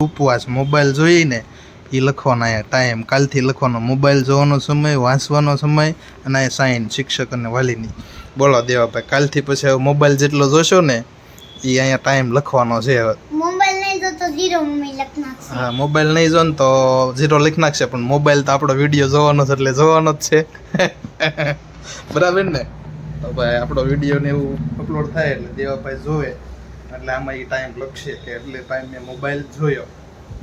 ઉપવાસ મોબાઈલ જોઈને એ લખવાનો અહીંયા ટાઈમ કાલથી લખવાનો મોબાઈલ જોવાનો સમય વાંચવાનો સમય અને અહીંયા સાઈન શિક્ષક અને વાલીની. બોલો દેવાભાઈ, કાલથી પછી હવે મોબાઈલ જેટલો જોશો ને એ અહીંયા ટાઈમ લખવાનો છે. હવે મોબાઈલ નહીં જો તો 0 મમ્મી લખ નાખશે. હા, મોબાઈલ નહીં જો ને તો 0 લખી નાખશે, પણ મોબાઈલ તો આપણો વિડીયો જોવાનો છે એટલે જોવાનો જ છે. બરાબર ને? તો ભાઈ આપણો વિડીયો ને એવું અપલોડ થાય એટલે દેવાભાઈ જોવે એટલે આમાં એ ટાઈમ લખશે કે એટલે ટાઈમ મેં મોબાઈલ જોયો.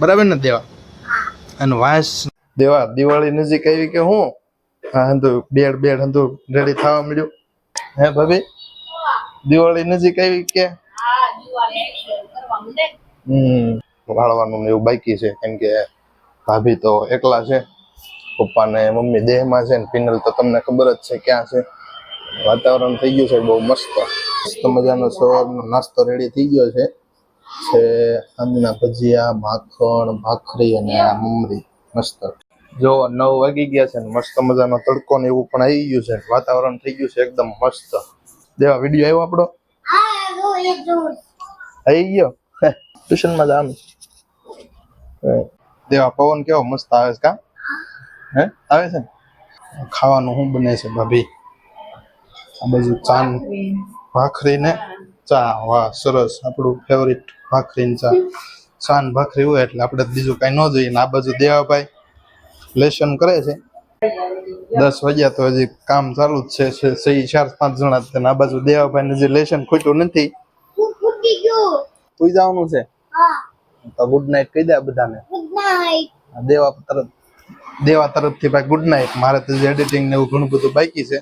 બરાબર ને દેવા? અને વાંસ દેવા દિવાળી નજીક આવી કે હું હા હંધુ બેડ હંધુ રેડી થવા મળ્યું. હે ભાભી, દિવાળી નજીક આવી કે? વાળવાનું ને એવું બાકી છે કેમ કે ભાભી તો એકલા છે, પપ્પા ને મમ્મી દેહમાં છે ને પિનલ તો તમને ખબર જ છે ક્યાં છે. વાતાવરણ થઈ ગયું છે બહુ મસ્ત મજાનો સવારનો નાસ્તો રેડી થઈ ગયો છે. સાંજના ભજીયા, માખણ, ભાખરી અને આ મમરી મસ્ત. જો 9 વાગી ગયા છે ને મસ્ત મજાનો તડકો ને એવું પણ આવી ગયું છે. વાતાવરણ થઈ ગયું છે એકદમ મસ્ત. દેવા વિડીયો આવ્યો આપણો? આવી ગયો. ટ્યુશનમાં જવાનું દેવા પવન કેવો મસ્ત આવે છે કા? હે આવે છે ને? ખાવાનું શું બને છે ભાભી? આ બાજુ ચાન ભાખરી ને ચા. વાહ સરસ, આપણું ફેવરિટ ભાખરી ને ચા. ચાન ભાખરી હોય એટલે આપણે બીજું કઈ ન જોઈએ. ને આ બાજુ દેવાભાઈ લેશન કરે છે. 10 વાગ્યા તો હજી કામ ચાલુ જ છે. 4-5 જણા છે. આ બાજુ દેવાભાઈ ને હજી લેશન ખૂટ્યું નથી. સુઈ જવાનું છે? તો ગુડ નાઈટ કહી દે બધાને. Good night. દેવા તરફથી ભાઈ ગુડ નાઈટ. મારે તો એડિટિંગ ને એવું ઘણું બધું બાકી છે.